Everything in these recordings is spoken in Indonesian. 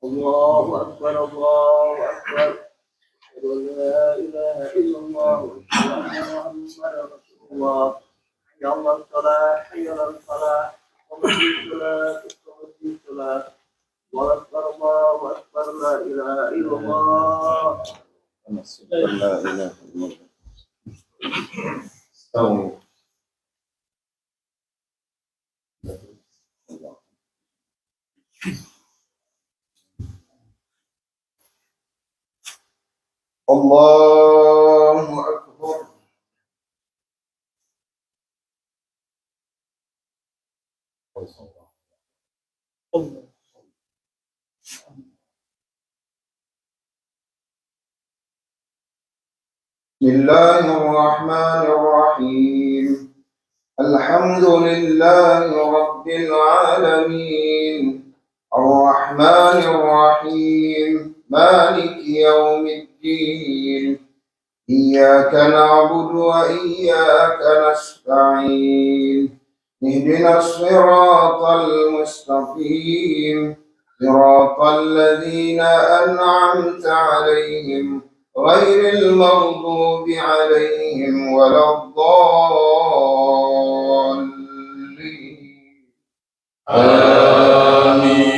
الله أكبر الله أكبر أشهد أن لا إله إلا الله وأشهد أن محمدا رسول الله حي على الصلاة حي على الفلاح قامت الصلاة قامت الصلاة الله أكبر الله أكبر لا إله إلا الله لا إله إلا الله استووا الله أكبر بسم الله الرحمن الرحيم الحمد لله رب العالمين الرحمن الرحيم مالك يوم الدين إياك نعبد وإياك نستعين اهدنا الصراط المستقيم صراط الذين أنعمت عليهم غير المغضوب عليهم ولا الضالين آمين.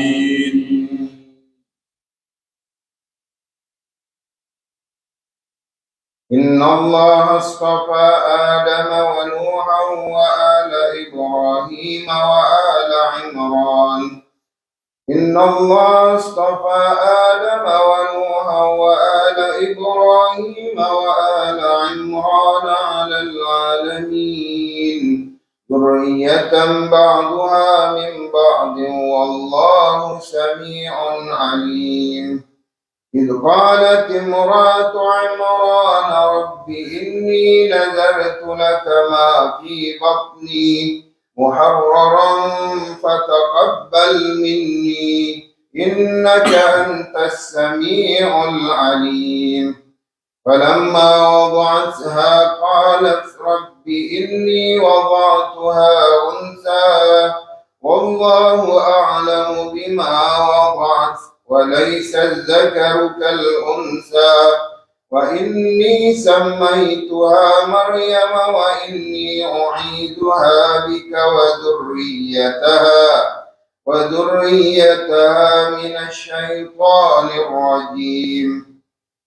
إن الله اصطفى آدم ونوحا وآل إبراهيم وآل عمران إن الله اصطفى آدم ونوحا وآل إبراهيم وآل عمران على العالمين ذرية بعضها من بعض والله سميع عليم إذ قالت امرأة عمران رب إني نذرت لك ما في بطني محررا فتقبل مني إنك أنت السميع العليم فلما وضعتها قالت رب إني وضعتها أنثى والله أعلم بما وضعت وليس الذكر كالأنثى وإني سميتها مريم وإني أعيدها بك وذريتها من الشيطان الرجيم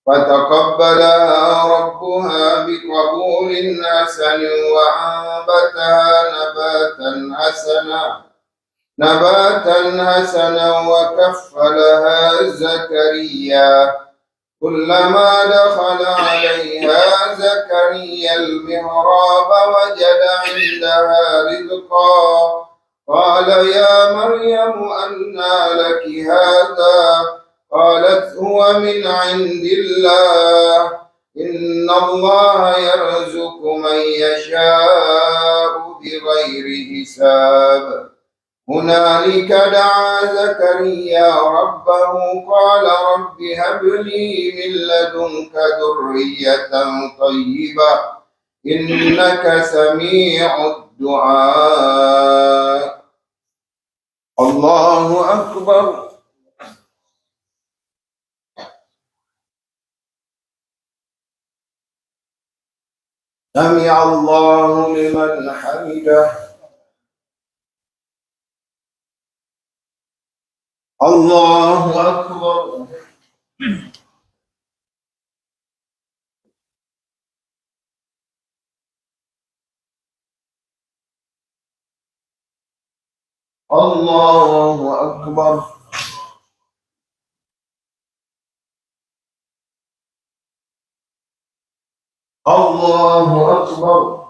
فتقبلها ربها بقبول حسن وأنبتها نباتا حسنا وكفلها زكريا كلما دخل عليها زكريا المحراب وجد عندها رزقا قال يا مريم أنى لك هذا قالت هو من عند الله إن الله يرزق من يشاء بغير حساب هنالك دعا زكريا ربه قال رب هب لي من لدنك ذرية طيبة إنك سميع الدعاء الله أكبر سمع الله لمن حمده الله أكبر الله أكبر الله أكبر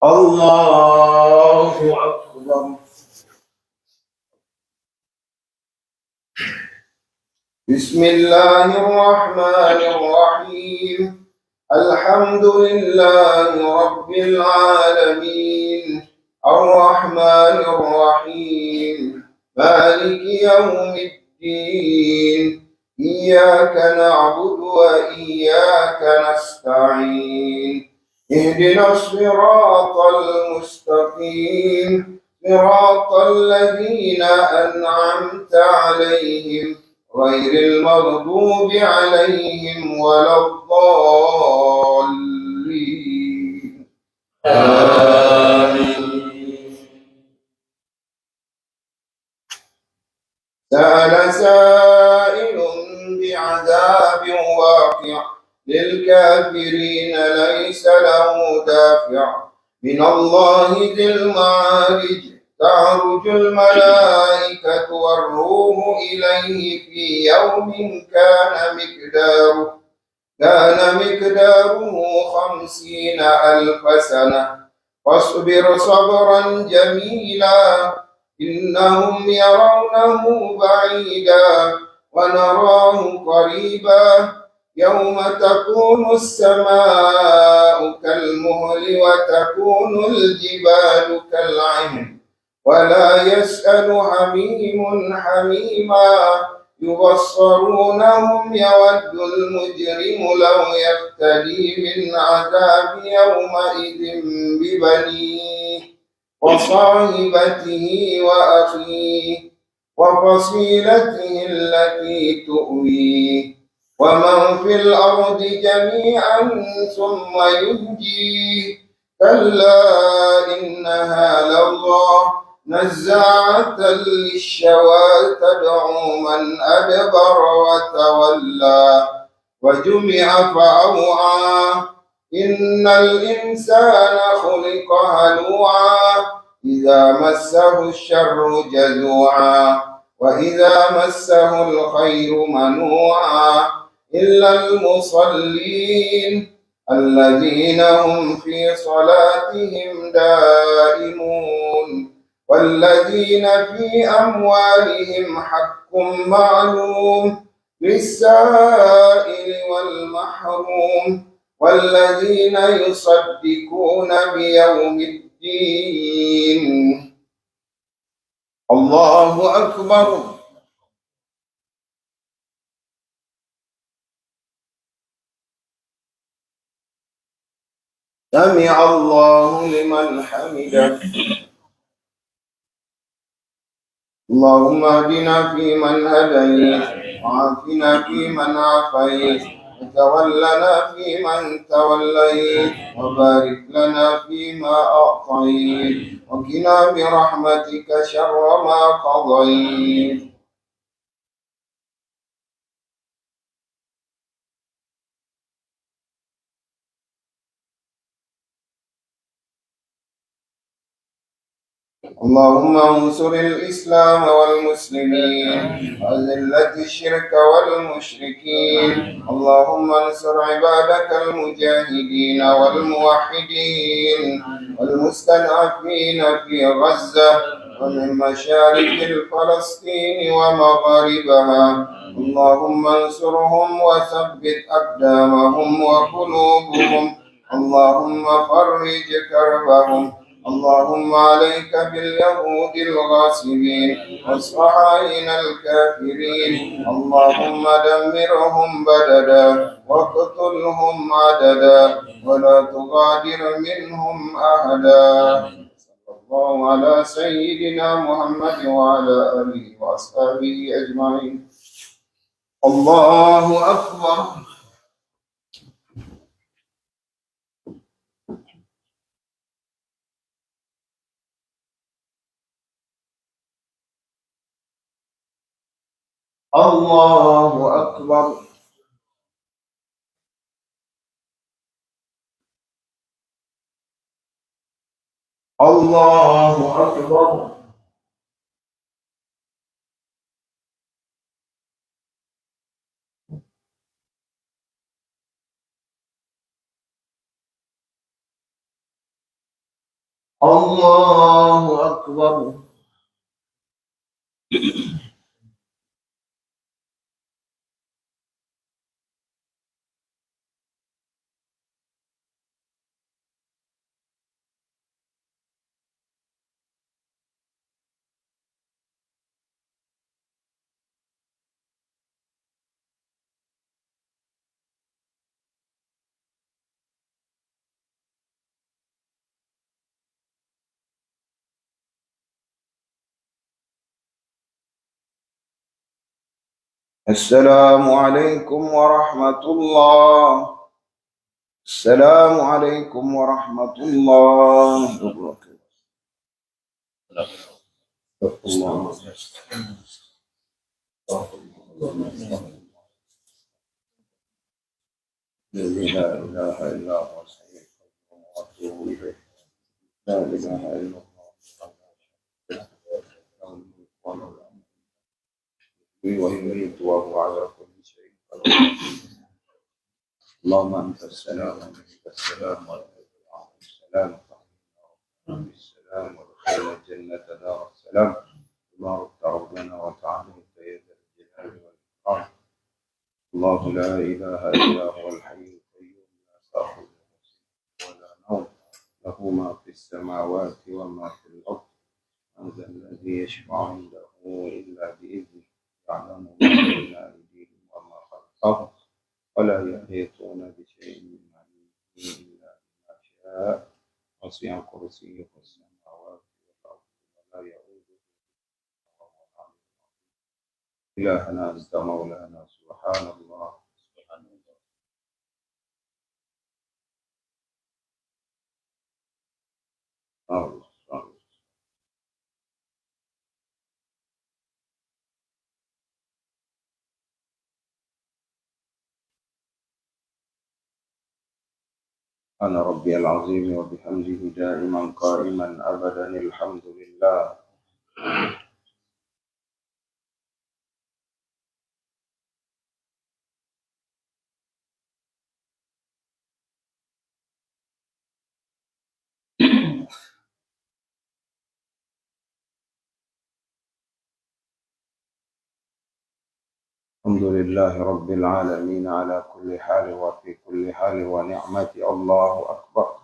الله أكبر بسم الله الرحمن الرحيم الحمد لله رب العالمين الرحمن الرحيم مالك يوم الدين إياك نعبد وإياك نستعين اهدنا الصراط المستقيم صراط الذين أنعمت عليهم غير المغضوب عليهم ولا الضالين آمين. سأل سائل بعذاب واقع للكافرين ليس له دافع من الله ذي المعارج تعرج الملائكة والروح إليه في يوم كان مقداره 50,000 سنة فاصبر صبرا جميلا إنهم يرونه بعيدا ونراه قريبا يوم تكون السماء كالمهل وتكون الجبال كالعهن ولا يسأل حميم حميما يبصرونهم يود المجرم لو يفتدي من عذاب يومئذ ببنيه وصاحبته وأخيه وفصيلته التي تؤويه ومن في الأرض جميعا ثم ينجيه كلا إنها لظى نزاعة للشوى تدعو من أدبر وتولى وجمع فأوعى إن الإنسان خلق هلوعا إذا مسه الشر جزوعا وإذا مسه الخير منوعا إلا المصلين الذين هم في صلاتهم دائمون والذين في أموالهم حق معلوم للسائل والمحروم والذين يصدقون بيوم الدين الله أكبر سمع الله لمن حمده اللهم اهدنا فيمن هديت وعافنا فيمن عافيت وتولنا فيمن توليت وبارك لنا فيما أعطيت وقنا برحمتك شر ما قضيت اللهم انصر الإسلام والمسلمين وأذل الشرك والمشركين اللهم انصر عبادك المجاهدين والموحدين والمستضعفين في غزة ومن مشارق فلسطين ومغاربها اللهم انصرهم وثبت أقدامهم وقلوبهم اللهم فرج كربهم اللهم عليك باليهود الغاصبين والصهاينة الكافرين اللهم دمرهم بددا واقتلهم عددا ولا تغادر منهم أحدا صلى الله على سيدنا محمد وعلى آله وأصحابه أجمعين الله أكبر الله أكبر الله أكبر الله أكبر السلام عليكم ورحمة الله. السلام عليكم ورحمة الله وبركاته. الله. الذي لا إله إلا هو الحي القيوم وأتوب إليه. لا إله إلا الله ويميت وهو على كل شيء قدير. اللهم أنت السلام ومنك السلام السلام بالسلام ودخلنا الجنة دار السلام. بارك ربنا وتعالى يا ذا الجلال والإكرام. الله لا إله إلا هو الحي القيوم لا تأخذه سنة ولا نوم له ما في السماوات وما في الأرض. من ذا الذي يشفع عنده إلا بإذنه يعلم ما بين أيديهم وما خلفهم ولا يحيطون بشيء من علمه إلا بما شاء وسع كرسيه السماوات والأرض ولا يؤوده إلهنا أنت مولانا سبحان الله. الله. أنا ربي العظيم وبحمده دائما قائما أبدا الحمد لله. الحمد لله رب العالمين على كل حال وفي كل حال ونعمة. الله أكبر.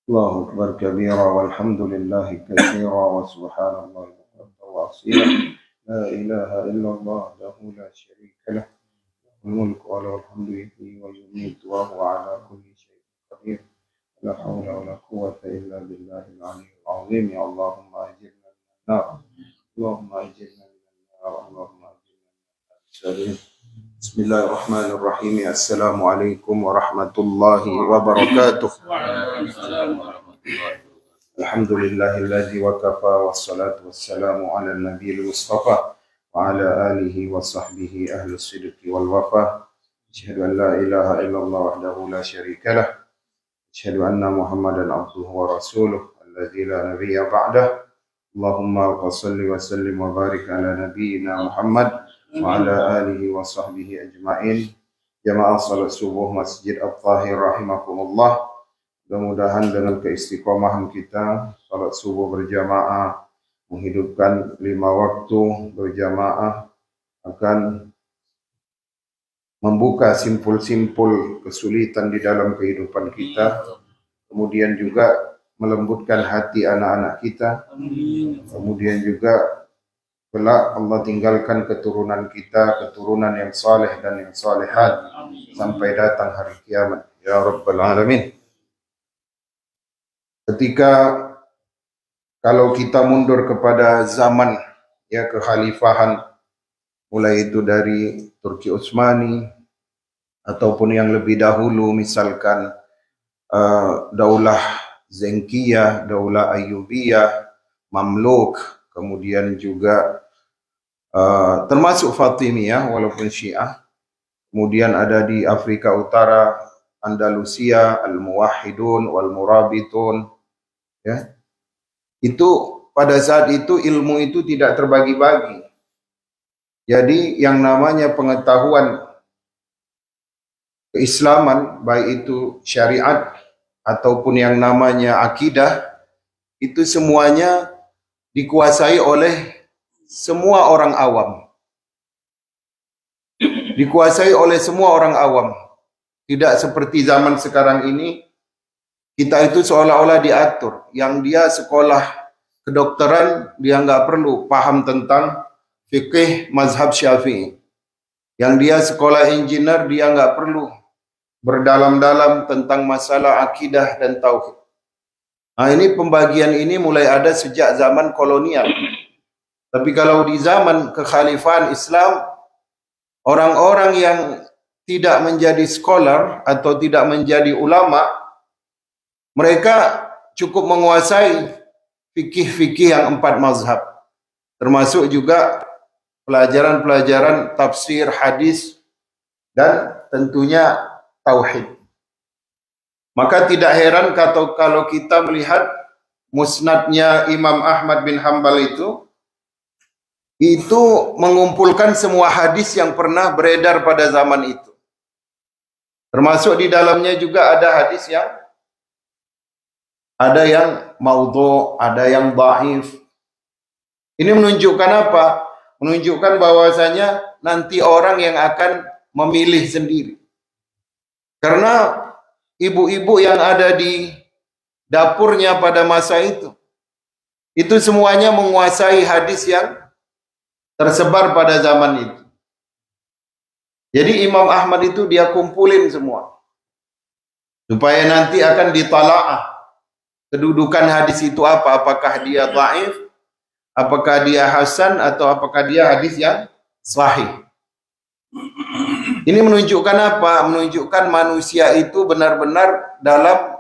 الله أكبر كبيرا والحمد لله كثيرا وسبحان الله بكرة وأصيلا. لا إله إلا الله له لا شريك له الملك وله الحمد يحيي ويميت وهو على كل شيء قدير. لا حول ولا قوة إلا بالله العلي العظيم. يا اللهم أجرنا من النار. اللهم أجرنا من النار. اللهم أجرنا من النار. بسم الله الرحمن الرحيم. السلام عليكم ورحمة الله وبركاته. الحمد لله الذي وكفى والصلاة والسلام على النبي المصطفى وعلى آله وصحبه أهل الصدق والوفاء. أشهد أن لا إله إلا الله وحده لا شريك له. أشهد أن محمدا عبده ورسوله الذي لا نبي بعده. اللهم صل وسلم وبارك على نبينا محمد وعلى آله وصحبه أجمعين. Jamaah salat subuh Masjid At-Tahir rahimakumullah. Mudah-mudahan dengan keistiqomahan kita salat subuh berjamaah, menghidupkan 5 waktu berjamaah akan membuka simpul-simpul kesulitan di dalam kehidupan kita, kemudian juga melembutkan hati anak-anak kita, kemudian juga kelak Allah tinggalkan keturunan kita, keturunan yang saleh dan yang salehat sampai datang hari kiamat. Ya Rabbal Alamin. Ketika kalau kita mundur kepada zaman ya kekhalifahan, mulai itu dari Turki Utsmani ataupun yang lebih dahulu misalkan Daulah Zengkiyah, Daulah Ayyubiyah, Mamluk, kemudian juga termasuk Fatimiyah walaupun Syiah. Kemudian ada di Afrika Utara Andalusia, Al-Muwahhidun wal Murabitun. Ya. Itu pada saat itu ilmu itu tidak terbagi-bagi. Jadi yang namanya pengetahuan keislaman, baik itu syariat ataupun yang namanya akidah, itu semuanya dikuasai oleh semua orang awam. Dikuasai oleh semua orang awam. Tidak seperti zaman sekarang ini, kita itu seolah-olah diatur. Yang dia sekolah kedokteran dia nggak perlu paham tentang fikih mazhab Syafi'i. Yang dia sekolah engineer dia nggak perlu berdalam-dalam tentang masalah akidah dan tauhid. Nah, ini pembagian ini mulai ada sejak zaman kolonial. Tapi kalau di zaman kekhalifahan Islam, orang-orang yang tidak menjadi scholar atau tidak menjadi ulama, mereka cukup menguasai fikih-fikih yang 4 mazhab. Termasuk juga pelajaran-pelajaran tafsir, hadis, dan tentunya tauhid. Maka tidak heran kalau kita melihat musnadnya Imam Ahmad bin Hanbal itu mengumpulkan semua hadis yang pernah beredar pada zaman itu. Termasuk di dalamnya juga ada hadis yang maudhu, ada yang dhaif. Ini menunjukkan apa? Menunjukkan bahwasanya nanti orang yang akan memilih sendiri. Karena ibu-ibu yang ada di dapurnya pada masa itu semuanya menguasai hadis yang tersebar pada zaman itu. Jadi Imam Ahmad itu dia kumpulin semua. Supaya nanti akan ditalaah kedudukan hadis itu apa? Apakah dia dhaif, apakah dia hasan, atau apakah dia hadis yang sahih. Ini menunjukkan apa? Menunjukkan manusia itu benar-benar dalam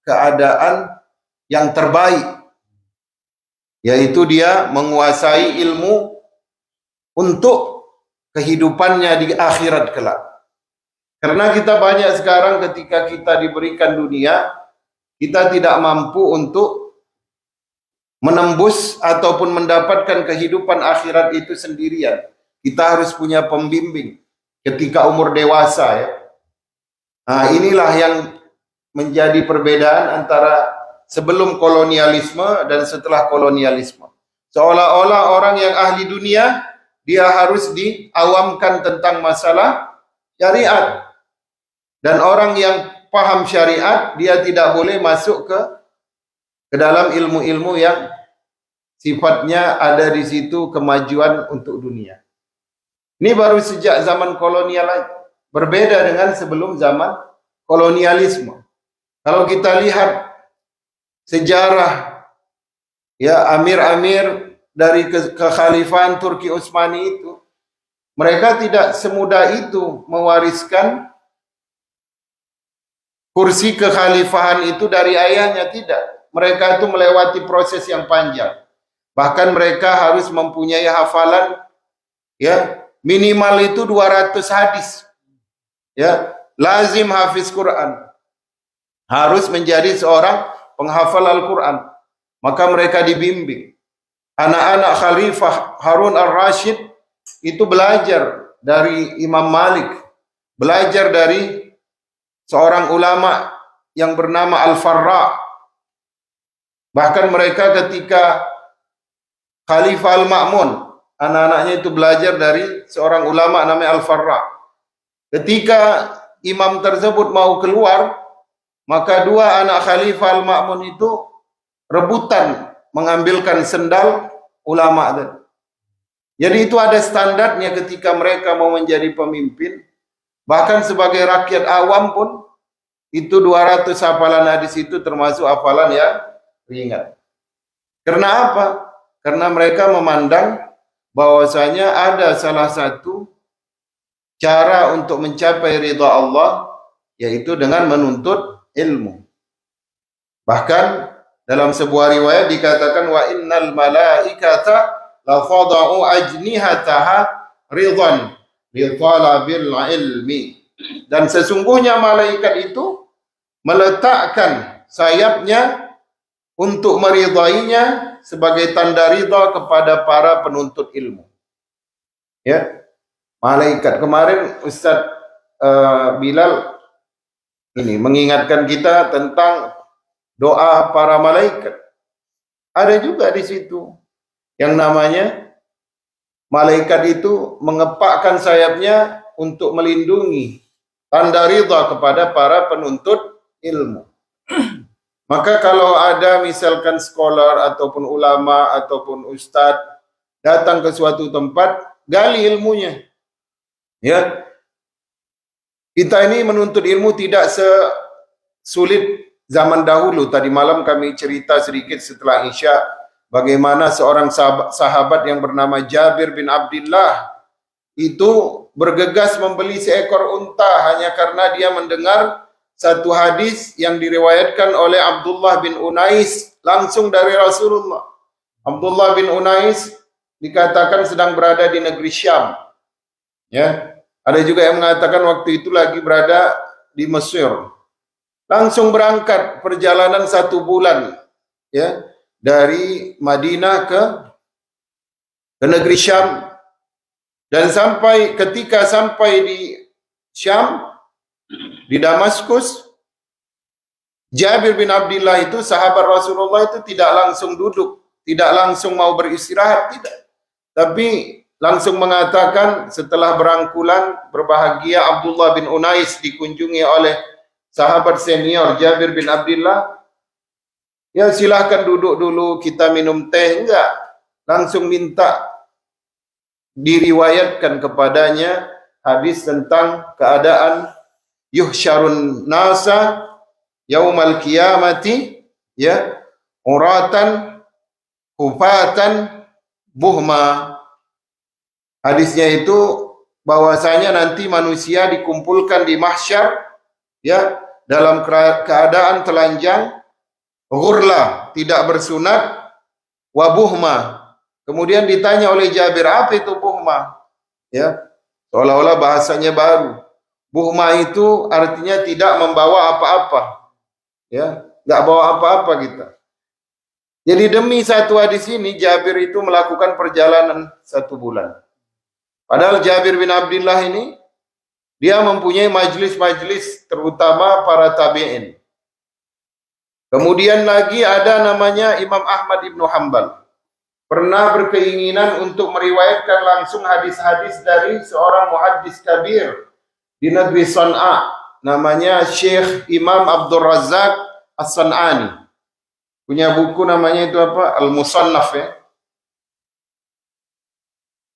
keadaan yang terbaik, yaitu dia menguasai ilmu untuk kehidupannya di akhirat kelak. Karena kita banyak sekarang ketika kita diberikan dunia, kita tidak mampu untuk menembus ataupun mendapatkan kehidupan akhirat itu sendirian. Kita harus punya pembimbing ketika umur dewasa, ya. Nah, inilah yang menjadi perbedaan antara sebelum kolonialisme dan setelah kolonialisme. Seolah-olah orang yang ahli dunia dia harus diawamkan tentang masalah syariat. Dan orang yang paham syariat, dia tidak boleh masuk ke dalam ilmu-ilmu yang sifatnya ada di situ kemajuan untuk dunia. Ini baru sejak zaman kolonial aja. Berbeda dengan sebelum zaman kolonialisme. Kalau kita lihat sejarah ya amir-amir dari kekhalifahan Turki Utsmani itu, mereka tidak semudah itu mewariskan kursi kekhalifahan itu dari ayahnya, tidak. Mereka itu melewati proses yang panjang. Bahkan mereka harus mempunyai hafalan ya minimal itu 200 hadis. Ya, lazim hafiz Quran. Harus menjadi seorang penghafal Al-Quran. Maka mereka dibimbing. Anak-anak Khalifah Harun Ar-Rasyid itu belajar dari Imam Malik, belajar dari seorang ulama yang bernama Al-Farra. Bahkan mereka ketika Khalifah Al-Ma'mun, anak-anaknya itu belajar dari seorang ulama namanya Al-Farra. Ketika imam tersebut mau keluar, maka dua anak Khalifah Al-Ma'mun itu rebutan mengambilkan sendal ulama tadi. Jadi itu ada standarnya ketika mereka mau menjadi pemimpin. Bahkan sebagai rakyat awam pun itu 200 hafalan hadis itu termasuk hafalan yang ringan. Karena apa? Karena mereka memandang bahwasanya ada salah satu cara untuk mencapai ridha Allah, yaitu dengan menuntut ilmu. Bahkan dalam sebuah riwayat dikatakan wa innal malaikata la fada'u ajnihataha ridhan li talabil ilmi. Dan sesungguhnya malaikat itu meletakkan sayapnya untuk meridainya sebagai tanda ridha kepada para penuntut ilmu. Ya, malaikat. Kemarin Ustaz Bilal ini mengingatkan kita tentang doa para malaikat. Ada juga di situ yang namanya malaikat itu mengepakkan sayapnya untuk melindungi tanda ridha kepada para penuntut ilmu. Maka kalau ada misalkan scholar ataupun ulama ataupun ustadz datang ke suatu tempat, gali ilmunya. Ya, kita ini menuntut ilmu tidak sesulit zaman dahulu. Tadi malam kami cerita sedikit setelah Isya bagaimana seorang sahabat yang bernama Jabir bin Abdullah itu bergegas membeli seekor unta hanya karena dia mendengar satu hadis yang diriwayatkan oleh Abdullah bin Unais langsung dari Rasulullah. Abdullah bin Unais dikatakan sedang berada di negeri Syam. Ya, ada juga yang mengatakan waktu itu lagi berada di Mesir. Langsung berangkat perjalanan 1 bulan, ya, dari Madinah ke negeri Syam. Dan ketika sampai di Syam, di Damaskus, Jabir bin Abdullah itu sahabat Rasulullah itu tidak langsung duduk, tidak langsung mau beristirahat, tidak. Tapi langsung mengatakan setelah berangkulan berbahagia Abdullah bin Unais dikunjungi oleh sahabat senior Jabir bin Abdullah, ya silahkan duduk dulu kita minum teh. Enggak, langsung minta diriwayatkan kepadanya hadis tentang keadaan yuhsyarun nasa yaumal qiyamati, ya, uratan hufatan buhma. Hadisnya itu bahwasanya nanti manusia dikumpulkan di mahsyar, ya, dalam keadaan telanjang, ghurla, tidak bersunat, wabuhma. Kemudian ditanya oleh Jabir, apa itu buhma? Ya, seolah-olah bahasanya baru. Buhma itu artinya tidak membawa apa-apa. Ya, nggak bawa apa-apa kita. Jadi demi satu hadis ini Jabir itu melakukan perjalanan 1 bulan. Padahal Jabir bin Abdullah ini dia mempunyai majlis-majlis terutama para tabi'in. Kemudian lagi ada namanya Imam Ahmad ibnu Hanbal. Pernah berkeinginan untuk meriwayatkan langsung hadis-hadis dari seorang muhaddis kabir di negeri San'a, namanya Syekh Imam Abdul Razak As-San'ani. Punya buku namanya itu apa? Al-Musannaf, ya.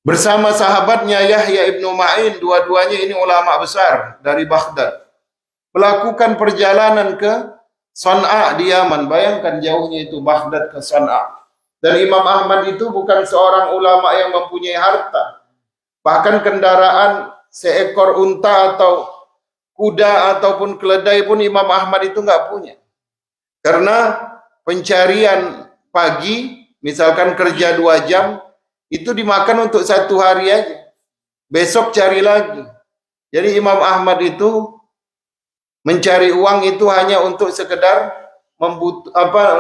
Bersama sahabatnya Yahya ibnu Ma'in, dua-duanya ini ulama besar dari Baghdad, melakukan perjalanan ke San'a di Yaman. Bayangkan jauhnya itu Baghdad ke San'a. Dan Imam Ahmad itu bukan seorang ulama yang mempunyai harta. Bahkan kendaraan seekor unta atau kuda ataupun keledai pun Imam Ahmad itu nggak punya. Karena pencarian pagi, misalkan kerja 2 jam, itu dimakan untuk 1 hari aja. Besok cari lagi. Jadi Imam Ahmad itu mencari uang itu hanya untuk sekedar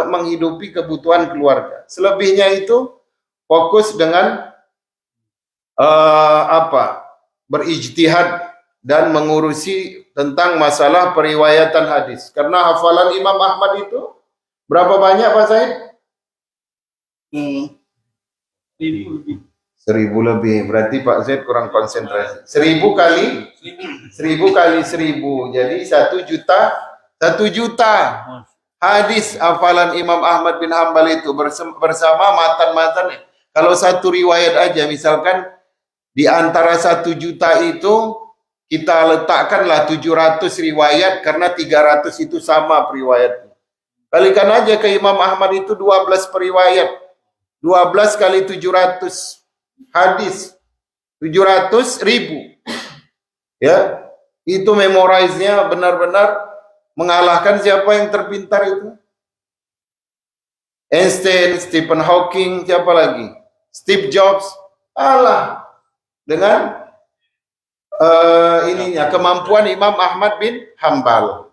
menghidupi kebutuhan keluarga. Selebihnya itu fokus dengan berijtihad dan mengurusi tentang masalah periwayatan hadis. Karena hafalan Imam Ahmad itu berapa banyak, Pak Said? 1000 lebih. 1000 lebih. Berarti Pak Zaid kurang konsentrasi. 1000 kali 1000. Jadi 1 juta hadis hafalan Imam Ahmad bin Hanbal itu bersama matan-matan. Kalau satu riwayat aja, misalkan di antara 1 juta itu kita letakkanlah 700 riwayat, karena 300 itu sama periwayatnya. Kalikan aja ke Imam Ahmad itu 12 periwayat. 12 kali 700 hadis. 700.000. Ya, itu memorize-nya benar-benar mengalahkan siapa yang terpintar itu? Einstein, Stephen Hawking, siapa lagi? Steve Jobs. Allah, dengan kemampuan Imam Ahmad bin Hanbal.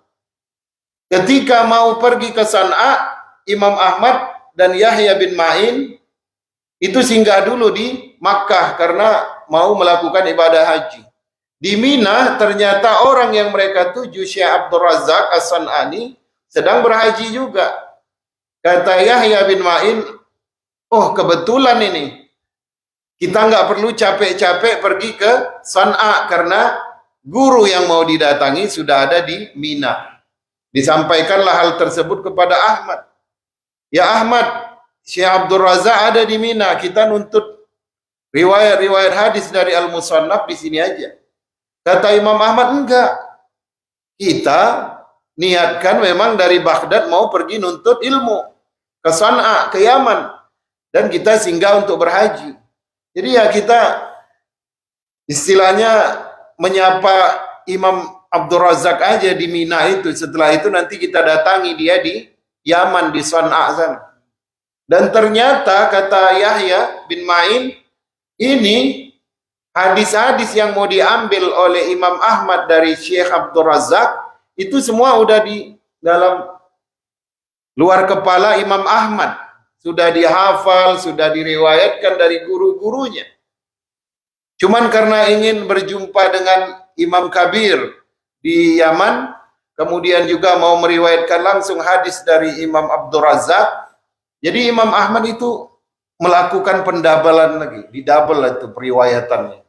Ketika mau pergi ke San'a, Imam Ahmad dan Yahya bin Ma'in itu singgah dulu di Makkah karena mau melakukan ibadah haji. Di Mina ternyata orang yang mereka tuju, Syekh Abdul Razak As-San'ani, sedang berhaji juga. Kata Yahya bin Ma'in, oh kebetulan ini, kita nggak perlu capek-capek pergi ke San'a karena guru yang mau didatangi sudah ada di Mina. Disampaikanlah hal tersebut kepada Ahmad. Ya Ahmad, Syekh Abdul Razak ada di Mina, kita nuntut riwayat-riwayat hadis dari Al-Musannaf di sini aja. Kata Imam Ahmad, enggak. Kita niatkan memang dari Baghdad mau pergi nuntut ilmu ke San'a, ke Yaman, dan kita singgah untuk berhaji. Jadi ya kita istilahnya menyapa Imam Abdul Razak aja di Mina itu. Setelah itu nanti kita datangi dia di Yaman, di San'a sana. Dan ternyata kata Yahya bin Ma'in, ini hadis-hadis yang mau diambil oleh Imam Ahmad dari Syekh Abdul Razak itu semua udah di dalam luar kepala Imam Ahmad. Sudah dihafal, sudah diriwayatkan dari guru-gurunya. Cuman karena ingin berjumpa dengan Imam Kabir di Yaman, kemudian juga mau meriwayatkan langsung hadis dari Imam Abdul Razak, jadi Imam Ahmad itu melakukan pendabalan lagi, didabel itu periwayatannya.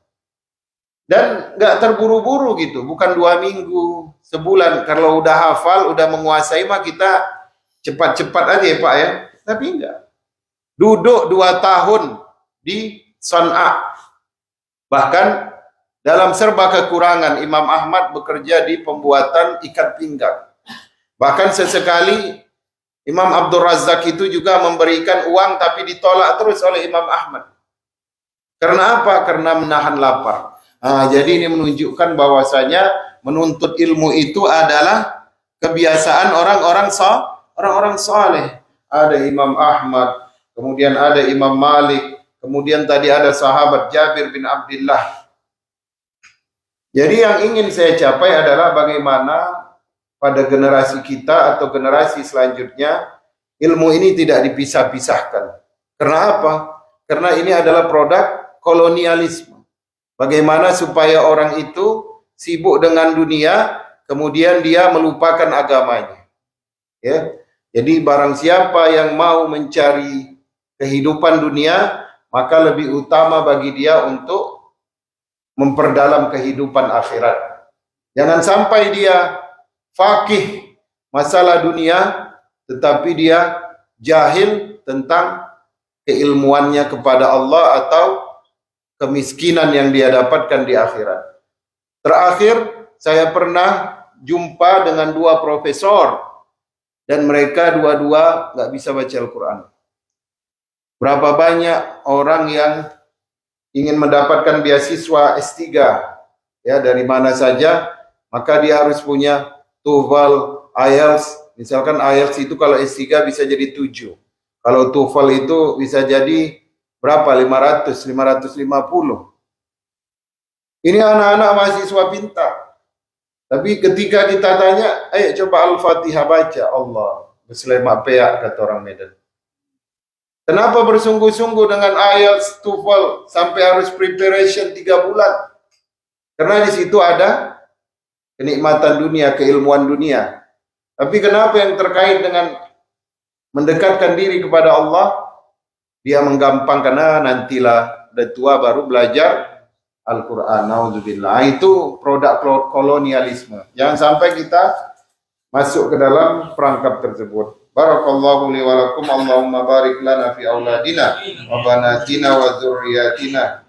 Dan nggak terburu-buru gitu, bukan 2 minggu, sebulan. Kalau udah hafal, udah menguasai mah kita cepat-cepat aja ya Pak ya. Tapi enggak. Duduk 2 tahun di San'a. Bahkan dalam serba kekurangan, Imam Ahmad bekerja di pembuatan ikat pinggang. Bahkan sesekali Imam Abdul Razak itu juga memberikan uang tapi ditolak terus oleh Imam Ahmad. Karena apa? Karena menahan lapar. Jadi ini menunjukkan bahwasanya menuntut ilmu itu adalah kebiasaan orang-orang saleh. Ada Imam Ahmad, kemudian ada Imam Malik, kemudian tadi ada sahabat Jabir bin Abdullah. Jadi yang ingin saya capai adalah bagaimana pada generasi kita atau generasi selanjutnya ilmu ini tidak dipisah-pisahkan. Karena apa? Karena ini adalah produk kolonialisme. Bagaimana supaya orang itu sibuk dengan dunia, kemudian dia melupakan agamanya. Ya. Jadi barang siapa yang mau mencari kehidupan dunia, maka lebih utama bagi dia untuk memperdalam kehidupan akhirat. Jangan sampai dia faqih masalah dunia, tetapi dia jahil tentang keilmuannya kepada Allah atau kemiskinan yang dia dapatkan di akhirat. Terakhir, saya pernah jumpa dengan 2 profesor, dan mereka dua-dua nggak bisa baca Al-Quran. Berapa banyak orang yang ingin mendapatkan beasiswa S3 ya dari mana saja, maka dia harus punya TOEFL, IELTS. Misalkan IELTS itu kalau S3 bisa jadi 7. Kalau TOEFL itu bisa jadi berapa? 500, 550. Ini anak-anak mahasiswa pintar. Tapi ketika kita tanya, ayo coba Al-Fatihah baca, Allah berselemak peak kata orang Medan. Kenapa bersungguh-sungguh dengan IELTS, TOEFL sampai harus preparation 3 bulan? Karena di situ ada kenikmatan dunia, keilmuan dunia. Tapi kenapa yang terkait dengan mendekatkan diri kepada Allah, dia menggampangkan, nantilah udah tua baru belajar Al-Quran. Nauzubillah. Itu produk kolonialisme. Jangan sampai kita masuk ke dalam perangkap tersebut. Barakallahu li wa lakum. Allahumma barik lana fi auladina wa banatina wa dzurriyyatina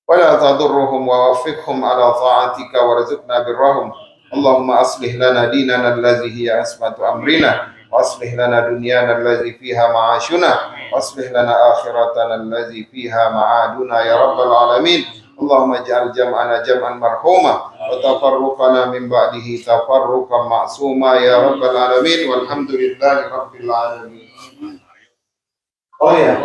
wa la tadurruhum wa waffiqhum ala ta'atika warzuqna birrahum. Allahumma aslih lana dinana allazi hiya asmatu amrina wa aslih lana dunyana allazi fiha ma'ashuna wa aslih lana akhiratana allazi fiha ma'aduna ya rabbal alamin. Allahumma ij'al jam'ana jam'an marhuma wa tafarruqana min ba'dihi tafarruqan ma'suma ya rabbal alamin walhamdulillahi rabbil alamin. Oh ya,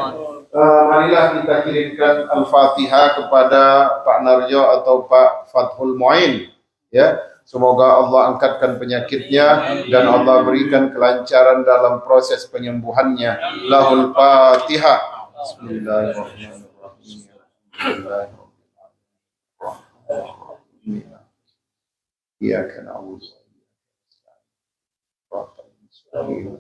marilah kita kirimkan Al-Fatihah kepada Pak Narjo atau Pak Fathul Mu'in ya. Semoga Allah angkatkan penyakitnya dan Allah berikan kelancaran dalam proses penyembuhannya. Lahul Fatihah. Bismillahirrahmanirrahim. Iyyaka na'budu wa iyyaka nasta'in.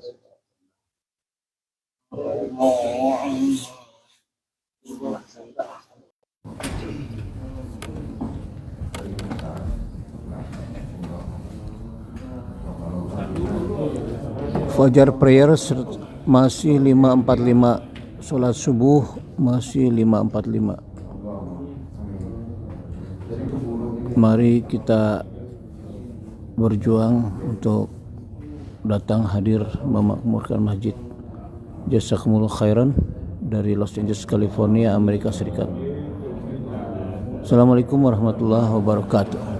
Fajar prayers masih 5.45, sholat subuh masih 5.45. Mari kita berjuang untuk datang hadir memakmurkan masjid. Jazakumullah khairan dari Los Angeles, California, Amerika Serikat. Assalamualaikum warahmatullahi wabarakatuh.